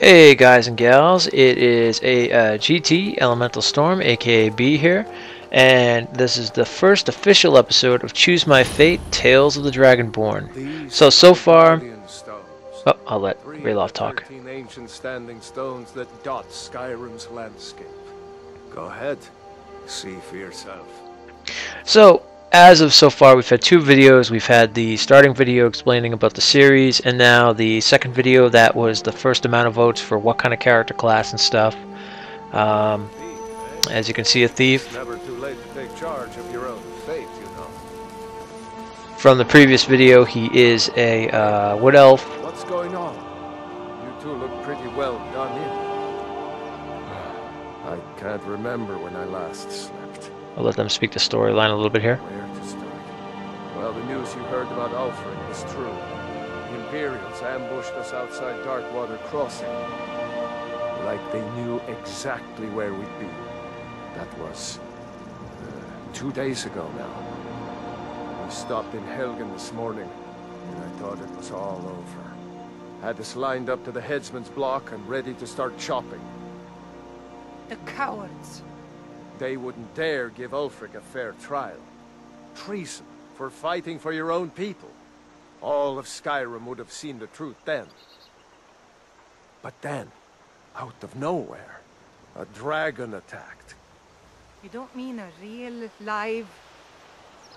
Hey guys and gals, it is a GT Elementalstorm, aka B here, and this is the first official episode of Choose My Fate: Tales of the Dragonborn. So far, I'll let Rayloff talk. 13 ancient standing stones that dot Skyrim's landscape. Go ahead, see for yourself. So far, we've had two videos. We've had the starting video explaining about the series, and now the second video that was the first amount of votes for what kind of character class and stuff. As you can see, a thief. It's never too late to take charge of your own fate, you know. From the previous video, he is a wood elf. What's going on? You two look pretty well done in. I can't remember when I last slept. I'll let them speak the storyline a little bit here. Where to start? Well, the news you heard about Ulfric was true. The Imperials ambushed us outside Darkwater Crossing. Like they knew exactly where we'd be. That was 2 days ago now. We stopped in Helgen this morning, and I thought it was all over. Had us lined up to the headsman's block and ready to start chopping. The cowards. They wouldn't dare give Ulfric a fair trial. Treason for fighting for your own people. All of Skyrim would have seen the truth then. But then, out of nowhere, a dragon attacked. You don't mean a real, live...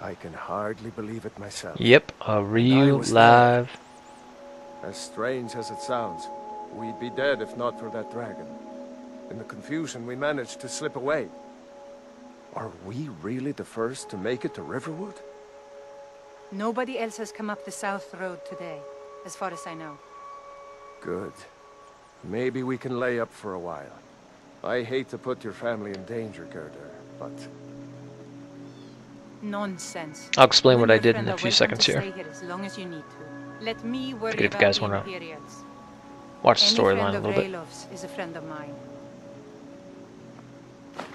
I can hardly believe it myself. Yep, a real live... As strange as it sounds, we'd be dead if not for that dragon. In the confusion, we managed to slip away. Are we really the first to make it to Riverwood? Nobody else has come up the South Road today, as far as I know. Good. Maybe we can lay up for a while. I hate to put your family in danger, Gerda, but... Nonsense. I'll explain what I did in a few seconds here. Stay here as long as you need to. Let me worry If you about guys the want to Imperials. watch the storyline a Any little friend bit. of Rayloff's is a friend of mine.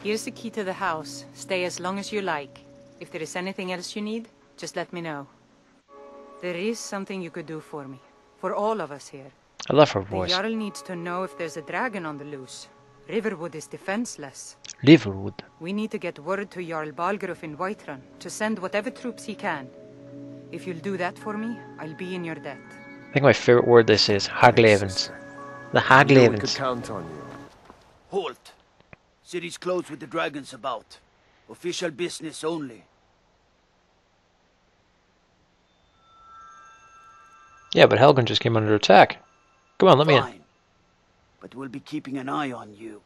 Here's the key to the house. Stay as long as you like. If there is anything else you need, just let me know. There is something you could do for me. For all of us here. I love her The voice. Jarl needs to know if there's a dragon on the loose. Riverwood is defenseless. Riverwood. We need to get word to Jarl Balgruuf in Whiterun to send whatever troops he can. If you'll do that for me, I'll be in your debt. I think my favorite word they say is Haglevens. The I knew we could Haglevens. count on you. Halt! City's closed with the dragons about. Official business only. Yeah, but Helgen just came under attack. Come on, let me in. Fine. But we'll be keeping an eye on you.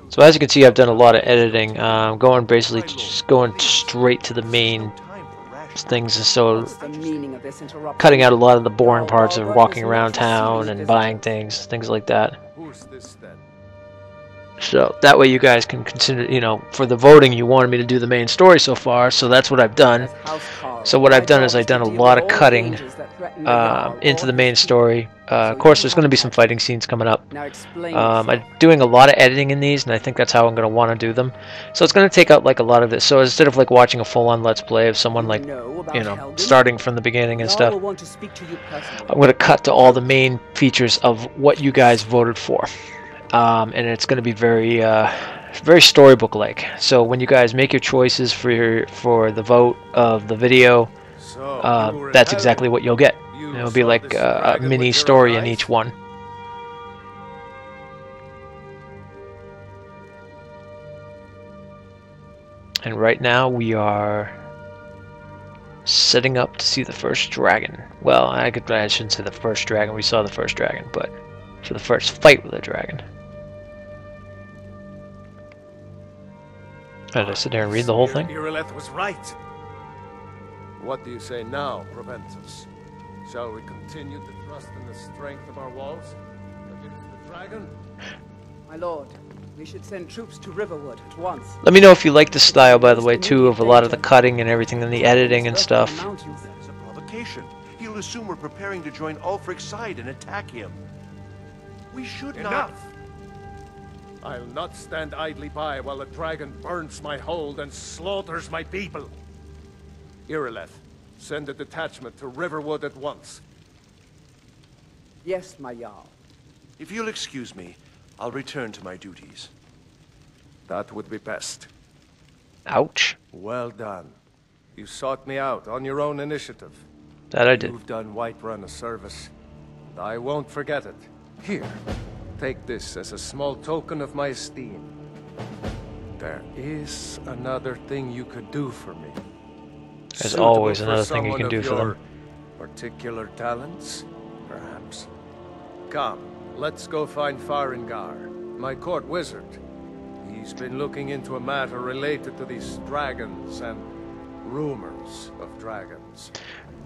So as you can see, I've done a lot of editing, just going straight to the main things, so cutting out a lot of the boring parts of walking around town and buying things like that. Who's this then? So that way you guys can consider, you know, for the voting you wanted me to do the main story so far, so that's what I've done. So what I've done is I've done a lot of cutting into the main story. Of course, there's going to be some fighting scenes coming up. I'm doing a lot of editing in these, and I think that's how I'm going to want to do them. So it's going to take out like a lot of this. So instead of like watching a full-on Let's Play of someone like, you know, starting from the beginning and stuff, I'm going to cut to all the main features of what you guys voted for. And it's going to be very, very storybook-like. So when you guys make your choices for the vote of the video, that's exactly what you'll get. It'll be like a mini story in each one. And right now we are setting up to see the first dragon. Well, I shouldn't say the first dragon. We saw the first dragon, but for the first fight with a dragon. Did I sit there and read the whole thing? Irileth was right. What do you say now, Proventus? Shall we continue to trust in the strength of our walls against the dragon? My lord, we should send troops to Riverwood at once. Let me know if you like the style, by the way, too, of a lot of the cutting and everything, and the editing and stuff. That's a provocation. He'll assume we're preparing to join Ulfric's side and attack him. We should not... Enough! I'll not stand idly by while the dragon burns my hold and slaughters my people. Irileth, send a detachment to Riverwood at once. Yes, my Jarl. If you'll excuse me, I'll return to my duties. That would be best. Ouch. Well done. You sought me out on your own initiative. That I did. You've done Whiterun a service, and I won't forget it. Here, take this as a small token of my esteem. There is another thing you could do for me. There's Suitable always for another thing you someone can do of for them. your particular talents, perhaps. Come, let's go find Farengar, my court wizard. He's been looking into a matter related to these dragons and rumors of dragons.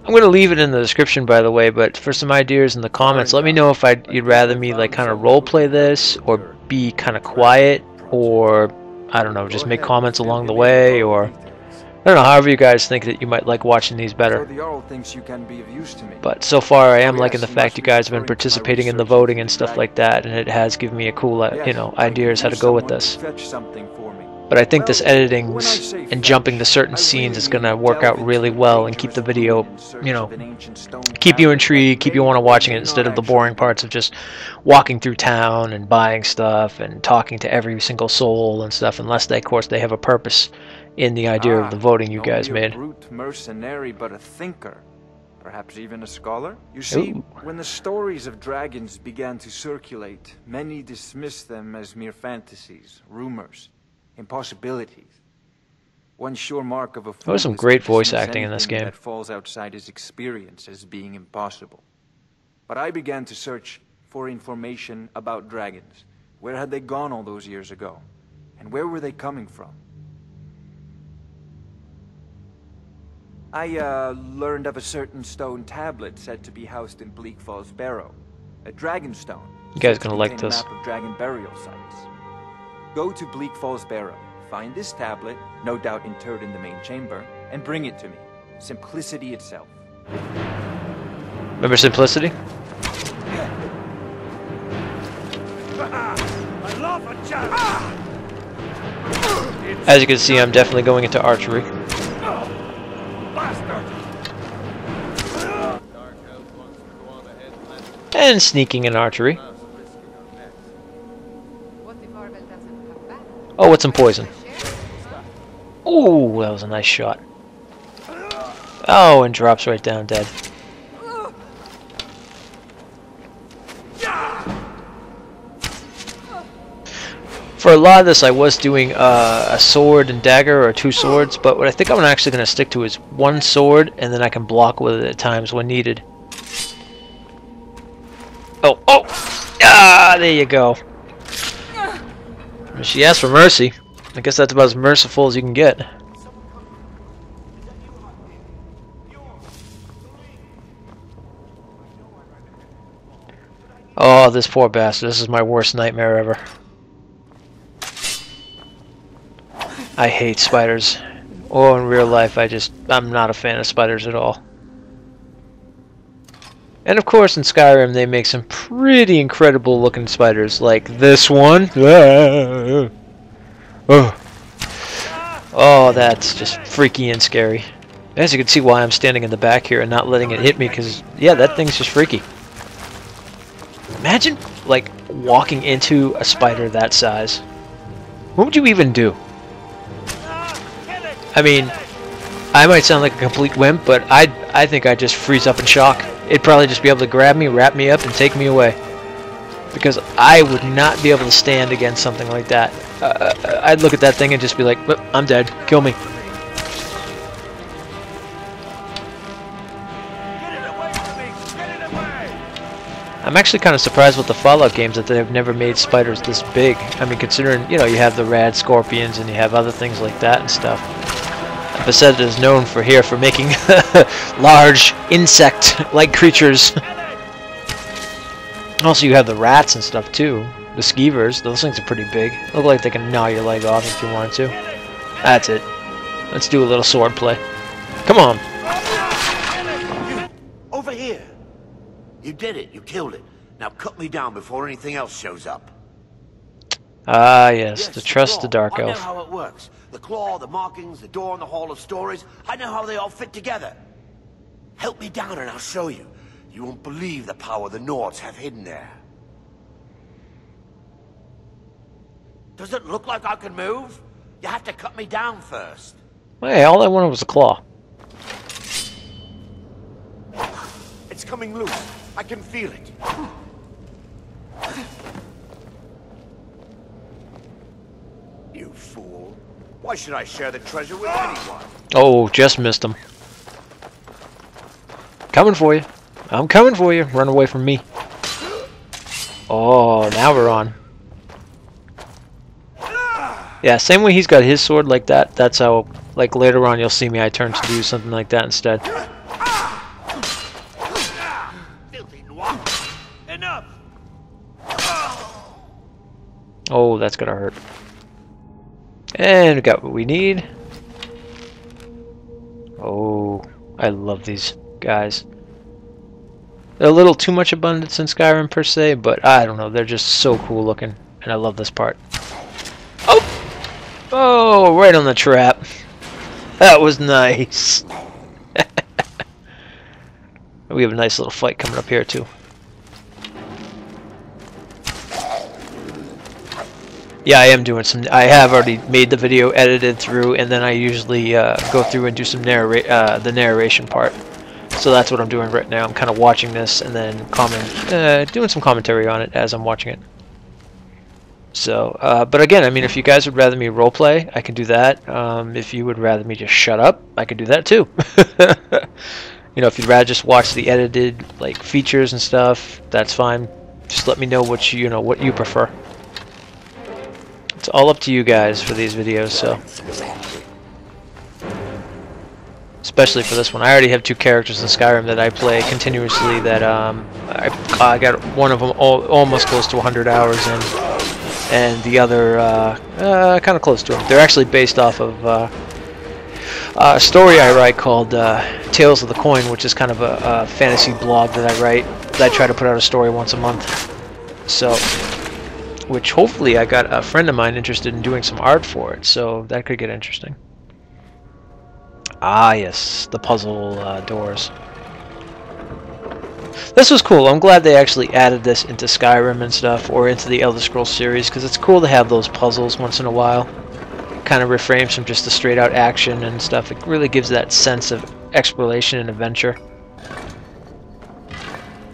I'm going to leave it in the description, by the way, but for some ideas in the comments, let me know if you'd rather me like kind of roleplay this, or be kind of quiet, or I don't know, just make comments along the way, or I don't know, however you guys think that you might like watching these better. So the Jarl thinks you can be of use to me. But so far, I am liking the fact you guys have been participating in the voting and stuff like that, and it has given me a cool, you know, ideas how to go with this. Fetch something for me. But I think this editing and jumping to certain scenes is going to work out really well and keep the video, you know, keep you intrigued, keep you want to watching it instead of the boring parts of just walking through town and buying stuff and talking to every single soul and stuff, unless they, of course, they have a purpose in the idea of the voting you guys made. A brute mercenary, but a thinker. Perhaps even a scholar? You see, when the stories of dragons began to circulate, many dismissed them as mere fantasies, rumors, impossibilities. One sure mark of a fool There was some is to great voice dismiss acting in this anything game. that falls outside his experience as being impossible. But I began to search for information about dragons. Where had they gone all those years ago? And where were they coming from? I learned of a certain stone tablet said to be housed in Bleak Falls Barrow. A dragon stone. You guys said to gonna like contain this. a map of dragon burial sites. Go to Bleak Falls Barrow, find this tablet, no doubt interred in the main chamber, and bring it to me. Simplicity itself. Remember Simplicity? I love a challenge! As you can see, I'm definitely going into archery. And sneaking in archery. Oh, with some poison. Ooh, that was a nice shot. Oh, and drops right down dead. For a lot of this, I was doing a sword and dagger, or two swords, but what I think I'm actually going to stick to is one sword, and then I can block with it at times when needed. Oh, oh! Ah, there you go. She asked for mercy. I guess that's about as merciful as you can get. Oh, this poor bastard. This is my worst nightmare ever. I hate spiders. Oh, in real life, I'm not a fan of spiders at all. And of course, in Skyrim, they make some pretty incredible looking spiders, like this one. Oh, that's just freaky and scary. As you can see why I'm standing in the back here and not letting it hit me, because, yeah, that thing's just freaky. Imagine, like, walking into a spider that size. What would you even do? I mean, I might sound like a complete wimp, but I think I'd just freeze up in shock. It'd probably just be able to grab me, wrap me up, and take me away. Because I would not be able to stand against something like that. I'd look at that thing and just be like, I'm dead. Kill me. I'm actually kind of surprised with the Fallout games that they've never made spiders this big. I mean, considering, you know, you have the rad scorpions and you have other things like that and stuff. Bethesda is known for making large insect-like creatures. Also, you have the rats and stuff too. The skeevers, those things are pretty big. Look like they can gnaw your leg off if you wanted to. That's it. Let's do a little sword play. Come on. Over here. You did it. You killed it. Now cut me down before anything else shows up. Ah, yes. To trust the Dark I know Elf. how it works. The claw, the markings, the door in the Hall of Stories. I know how they all fit together. Help me down and I'll show you. You won't believe the power the Nords have hidden there. Does it look like I can move? You have to cut me down first. Hey, all I wanted was a claw. It's coming loose. I can feel it. You fool. Why should I share the treasure with anyone? Oh, just missed him. Coming for you. I'm coming for you. Run away from me. Oh, now we're on. Yeah, same way he's got his sword like that. That's how, like, later on you'll see me, I turn to do something like that instead. Enough. Oh, that's gonna hurt. And we got what we need. Oh, I love these guys. They're a little too much abundance in Skyrim per se, but I don't know, they're just so cool looking, and I love this part. Oh! Oh, right on the trap. That was nice. We have a nice little fight coming up here too. Yeah, I am doing some. I have already made the video, edited through, and then I usually go through and do some the narration part. So that's what I'm doing right now. I'm kind of watching this and then doing some commentary on it as I'm watching it. So, but again, I mean, if you guys would rather me roleplay, I can do that. If you would rather me just shut up, I can do that too. You know, if you'd rather just watch the edited like features and stuff, that's fine. Just let me know what what you prefer. It's all up to you guys for these videos, so. Especially for this one. I already have 2 characters in Skyrim that I play continuously that I got one of them almost close to 100 hours in, and the other kind of close to them. They're actually based off of a story I write called Tales of the Coin, which is kind of a fantasy blog that I write. I try to put out a story once a month. So, which hopefully I got a friend of mine interested in doing some art for it, so that could get interesting. Ah, yes, the puzzle doors. This was cool. I'm glad they actually added this into Skyrim and stuff, or into the Elder Scrolls series, because it's cool to have those puzzles once in a while. Kind of refrains from just the straight-out action and stuff. It really gives that sense of exploration and adventure.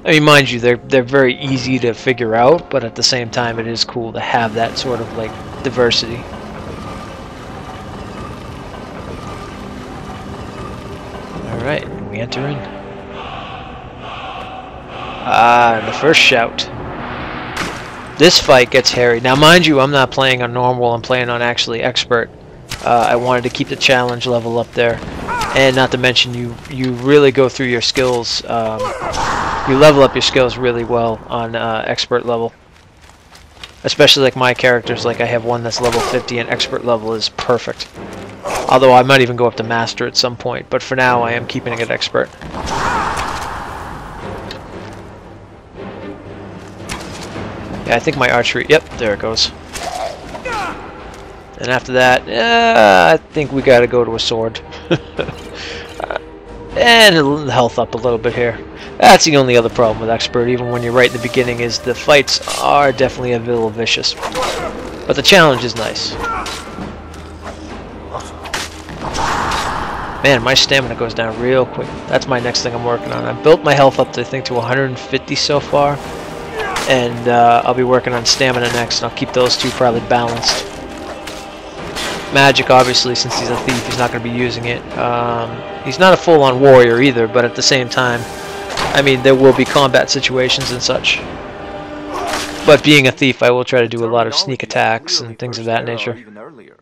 I mean, mind you, they're very easy to figure out, but at the same time, it is cool to have that sort of like diversity. Alright, we enter in. Ah, the first shout. This fight gets hairy. Now, mind you, I'm not playing on normal, I'm playing on actually expert. I wanted to keep the challenge level up there. And not to mention, you really go through your skills. You level up your skills really well on expert level. Especially like my characters, like I have one that's level 50 and expert level is perfect. Although I might even go up to master at some point, but for now I am keeping it at expert. Yeah, I think my archery, yep, there it goes. And after that, I think we gotta go to a sword. And it'll health up a little bit here. That's the only other problem with expert, even when you're right in the beginning, is the fights are definitely a little vicious. But the challenge is nice. Man, my stamina goes down real quick. That's my next thing I'm working on. I built my health up to, I think, to 150 so far. And I'll be working on stamina next, and I'll keep those two probably balanced. Magic, obviously, since he's a thief, he's not going to be using it. He's not a full-on warrior either, but at the same time, I mean, there will be combat situations and such. But being a thief, I will try to do a lot of sneak attacks and things of that nature. Even earlier.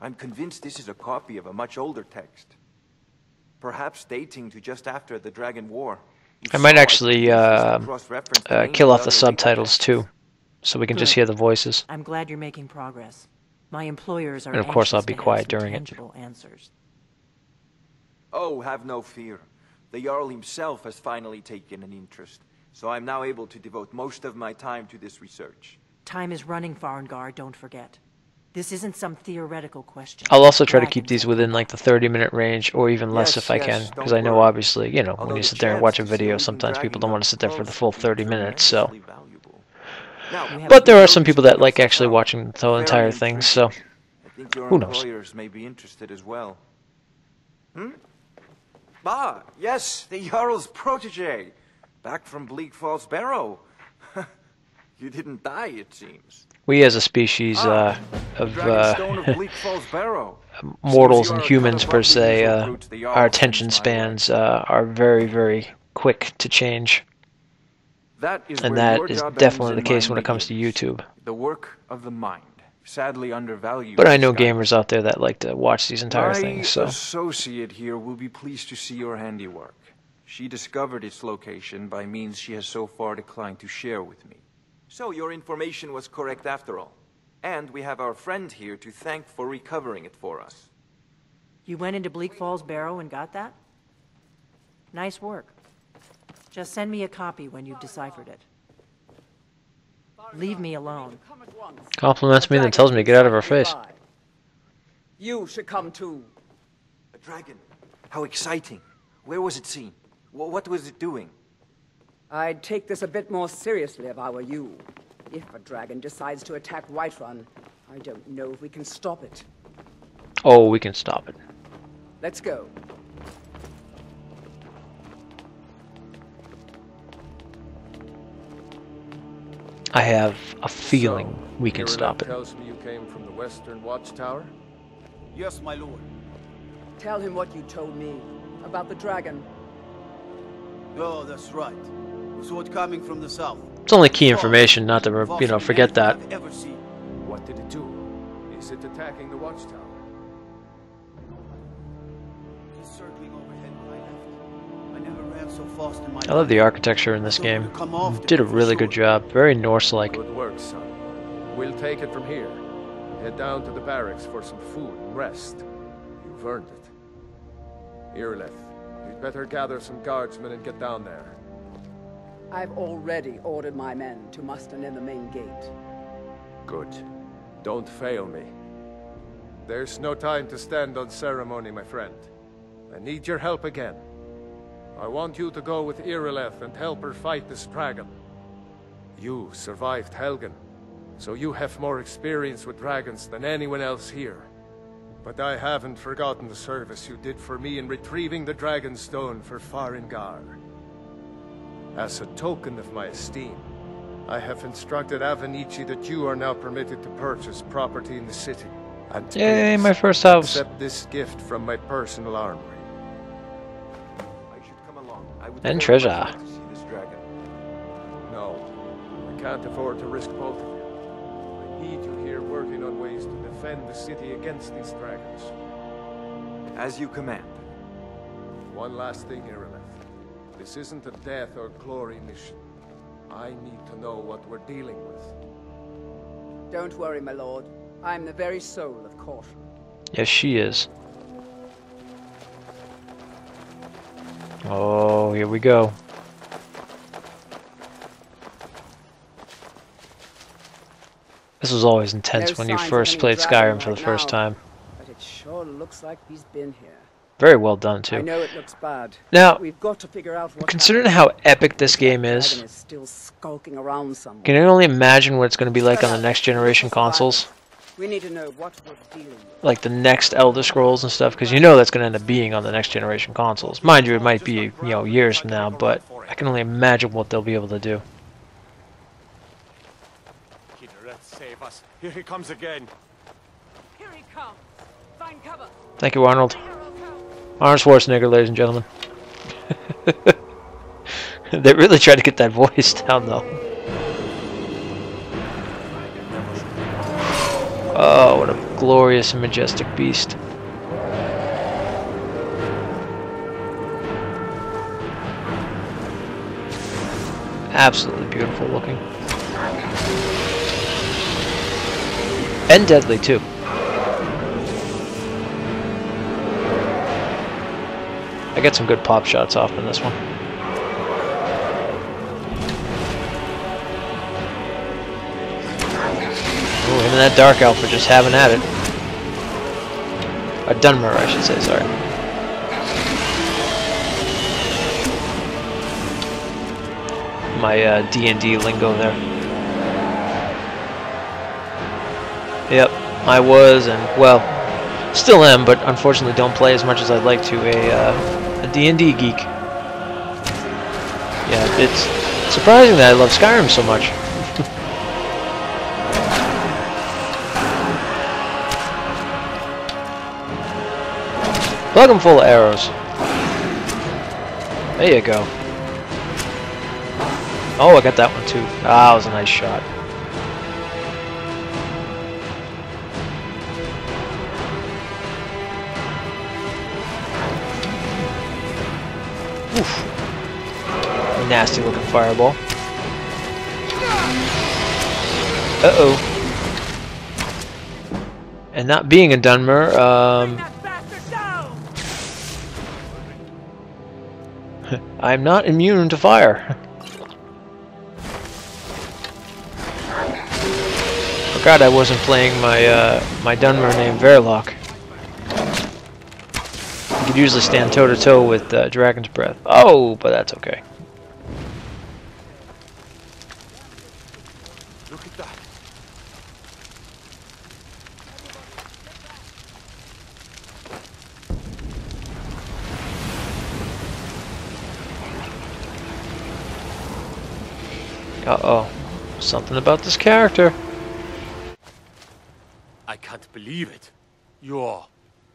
I'm convinced this is a copy of a much older text. Perhaps dating to just after the Dragon War. I might actually kill off the subtitles too, so we can just hear the voices. I'm glad you're making progress. My employers are and of course I'll anxious be to have quiet some during it. tangible answers. Oh, have no fear. The Jarl himself has finally taken an interest, so I'm now able to devote most of my time to this research. Time is running, Farengar, don't forget. This isn't some theoretical question. I'll also try to keep these within like the 30-minute range, or even less if I can, yes, because I know obviously, you know, when you sit there and watch a video, sometimes people don't want to sit there for the full 30 minutes, so. But there are some people that like actually watching the entire thing, so who knows? Employers may be interested as well. Ah, yes, the Jarl's protege, back from Bleak Falls Barrow. You didn't die, it seems. We as a species of Bleak Falls Barrow. mortals and humans per se, our attention spans are very, very quick to change. And that is definitely the case when it comes to YouTube. The work of the mind, sadly undervalued. But I know gamers out there that like to watch these entire things, so. My associate here will be pleased to see your handiwork. She discovered its location by means she has so far declined to share with me. So your information was correct after all. And we have our friend here to thank for recovering it for us. You went into Bleak Falls Barrow and got that? Nice work. Just send me a copy when you've deciphered it. Leave me alone. Compliments me, then tells me to get out of her face. You should come too. A dragon. How exciting. Where was it seen? What was it doing? I'd take this a bit more seriously if I were you. If a dragon decides to attack Whiterun, I don't know if we can stop it. Oh, we can stop it. Let's go. I have a feeling we can stop it. Tells me you came from the Western Watchtower? Yes, my lord. Tell him what you told me about the dragon. Oh, that's right. We saw it coming from the south. It's only key information, not to, you know, forget that. What did it do? Is it attacking the Watchtower? It's circling overhead when I left. I never ran so fast in my life. I love the architecture in this game. Did a really good job. Very Norse-like. Good work, son. We'll take it from here. Head down to the barracks for some food and rest. You've earned it. Irileth, you'd better gather some guardsmen and get down there. I've already ordered my men to muster near the main gate. Good. Don't fail me. There's no time to stand on ceremony, my friend. I need your help again. I want you to go with Irileth and help her fight this dragon. You survived Helgen, so you have more experience with dragons than anyone else here. But I haven't forgotten the service you did for me in retrieving the Dragonstone for Farengar. As a token of my esteem, I have instructed Avenici that you are now permitted to purchase property in the city. And yay, my first house. Accept this gift from my personal armory. I should come along. I would And treasure. to see this dragon. No, I can't afford to risk both of you. I need you here working on ways to defend the city against these dragons. As you command. One last thing, Irileth. This isn't a death or glory mission. I need to know what we're dealing with. Don't worry, my lord. I'm the very soul of caution. Yes, she is. Oh, here we go. This was always intense when you first played Skyrim for the first time. But it sure looks like he's been here. Very well done, too. I know it looks bad. Now, we've got to figure out what considering how epic this game is, still skulking around somewhere. can you only imagine what it's going to be like on the next generation consoles? We need to know what we're dealing with. Like the next Elder Scrolls and stuff, because you know that's going to end up being on the next generation consoles. Mind you, it might be, you know, years from now, but I can only imagine what they'll be able to do. Save us. Here he comes again. Here he comes. Find cover. Thank you, Arnold. Arnold Schwarzenegger, ladies and gentlemen. They really tried to get that voice down, though. Oh, what a glorious and majestic beast. Absolutely beautiful looking. And deadly, too. I get some good pop shots off in this one. Oh, and that Dark Elf are just having at it. A Dunmer, I should say, sorry. My D&D lingo there. Yep, I was, and, well, still am, but unfortunately don't play as much as I'd like to, a D&D geek. Yeah, it's surprising that I love Skyrim so much. Plug them full of arrows. There you go. Oh, I got that one too. Ah, that was a nice shot. Oof. Nasty looking fireball. Uh-oh. And not being a Dunmer, I'm not immune to fire. Forgot I wasn't playing my my Dunmer named Verloc. You could usually stand toe to toe with Dragon's Breath. Oh, but that's okay. Look at that. Uh-oh. Something about this character. I can't believe it. You're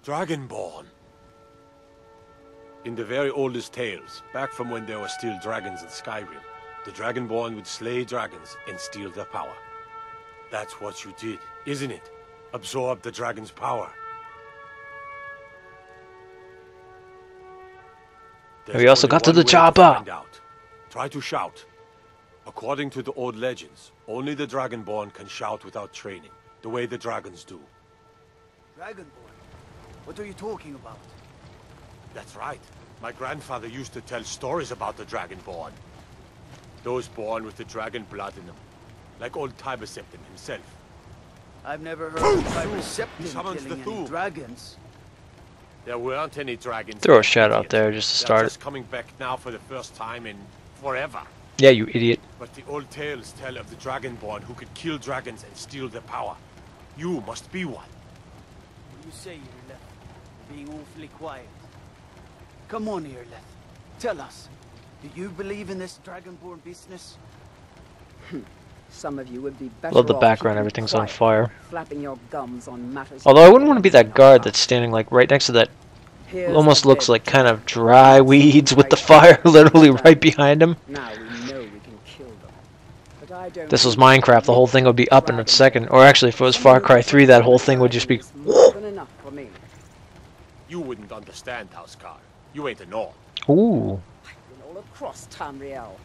Dragonborn. In the very oldest tales, back from when there were still dragons in Skyrim, the Dragonborn would slay dragons and steal their power. That's what you did, isn't it? Absorb the dragon's power. We also got to the chopper. Try to shout. According to the old legends, only the Dragonborn can shout without training, the way the dragons do. Dragonborn? What are you talking about? That's right. My grandfather used to tell stories about the Dragonborn. Those born with the dragon blood in them. Like old Tiber Septim himself. I've never heard of Tiber Septim summons killing the any Thum. Dragons. There weren't any dragons. Throw a shout out there just to They're start just coming back now for the first time in forever. Yeah, you idiot. But the old tales tell of the Dragonborn who could kill dragons and steal their power. You must be one. What do you say, Irleth? Being awfully quiet. Come on, Irleth. Tell us. Do you believe in this Dragonborn business? Some of you would be better Love the off background, keeping everything's on quiet, fire. flapping your gums on matters. Although I wouldn't want to be that guard that's standing like right next to that. Here's Almost the looks bed. like kind of dry weeds with the fire literally right behind him. Now we know we can kill them. But I don't This was think Minecraft, the whole thing would be up in a second. Or actually, if it was Far Cry 3, that whole thing would just be... It's more than enough for me. You wouldn't understand, Housecar. You ain't a Norn. Ooh. I've been all across Tamriel.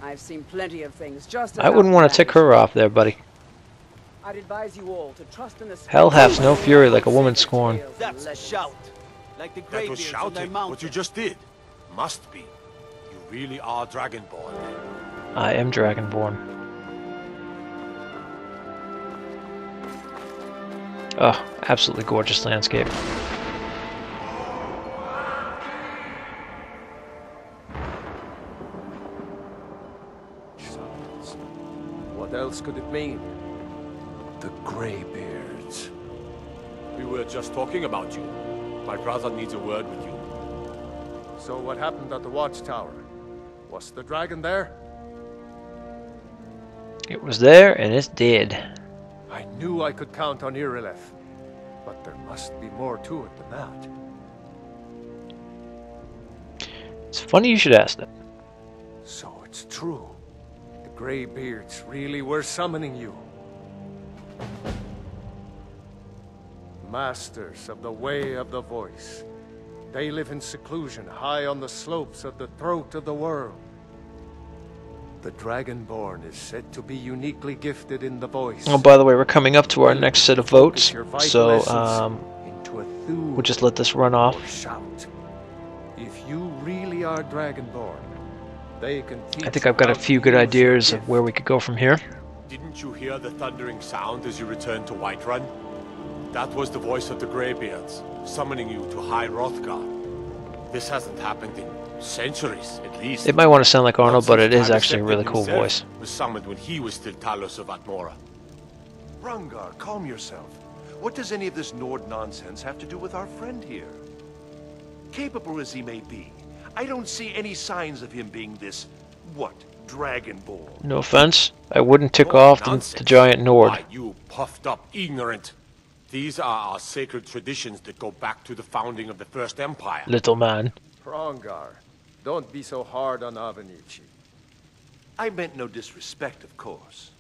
I've seen plenty of things just I wouldn't want to tick her off there, buddy. I'd advise you all to trust in the Hell hath no fury like a woman scorned. That's a shout. Like the That was Greybeards on their shouting. mountain. What you just did. Must be. You really are Dragonborn. I am Dragonborn. Oh, absolutely gorgeous landscape. What else could it mean? The Greybeards. We were just talking about you. My brother needs a word with you. So what happened at the watchtower? Was the dragon there? It was there, and it's dead. I knew I could count on Irileth. But there must be more to it than that. It's funny you should ask that. So it's true. The Greybeards really were summoning you. Masters of the Way of the Voice. They live in seclusion high on the slopes of the throat of the world. The Dragonborn is said to be uniquely gifted in the voice. Oh, by the way, we're coming up to our next set of votes, so we'll just let this run off. Shout. If you really are Dragonborn, they can teach I think I've got a few good ideas of where we could go from here. Didn't you hear the thundering sound as you returned to Whiterun? That was the voice of the Greybeards, summoning you to High Hrothgar. This hasn't happened in centuries, at least. It might want to sound like Arnold, but it is actually a really cool voice. Was summoned when he was still Talos of Atmora. Rungar, calm yourself. What does any of this Nord nonsense have to do with our friend here? Capable as he may be, I don't see any signs of him being this, what, Dragonborn? No offense, I wouldn't tick off the giant Nord. Why, you puffed up ignorant. These are our sacred traditions that go back to the founding of the First Empire. Little man. Rongar, don't be so hard on Avenici. I meant no disrespect, of course.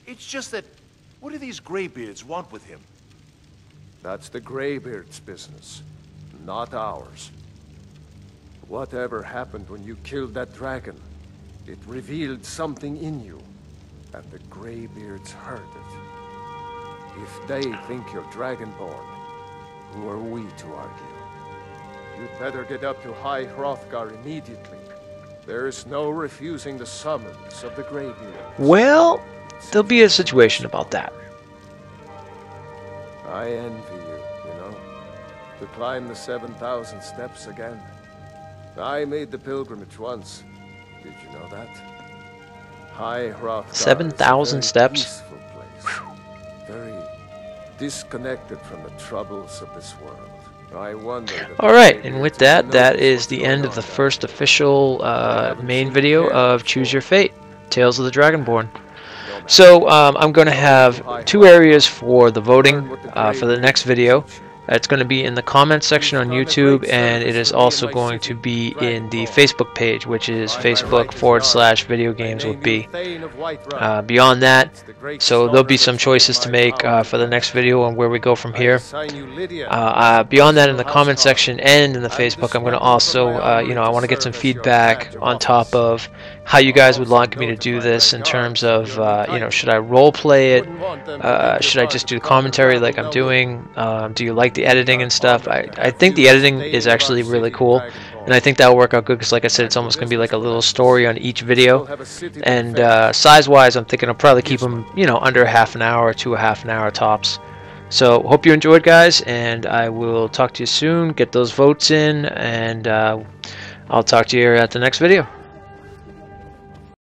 It's just that, what do these Greybeards want with him? That's the Greybeards' business, not ours. Whatever happened when you killed that dragon, it revealed something in you, and the Greybeards heard it. If they think you're Dragonborn, who are we to argue? You'd better get up to High Hrothgar immediately. There's no refusing the summons of the Greybeards. Well, there'll be a situation about that. I envy you know, to climb the 7,000 steps again. I made the pilgrimage once. Did you know that? High Hrothgar. 7,000 steps? Very disconnected from the troubles of this world. I wonder. Alright, and with that, that is the end of the first official main video of Choose Your Fate, Tales of the Dragonborn. So, I'm going to have 2 areas for the voting for the next video. It's going to be in the comments section on YouTube, and it is also going to be in the Facebook page, which is Facebook.com/videogameswithb. Beyond that, so there'll be some choices to make for the next video on where we go from here. Beyond that, in the comment section and in the Facebook, I'm going to also, I want to get some feedback on top of how you guys would like me to do this in terms of, should I role play it? Should I just do commentary like I'm doing? Do you like the editing and stuff? I think the editing is actually really cool, and I think that'll work out good because, like I said, it's almost going to be like a little story on each video. And size-wise, I'm thinking I'll probably keep them, under half an hour to a half an hour tops. So, hope you enjoyed, guys, and I will talk to you soon. Get those votes in, and I'll talk to you at the next video.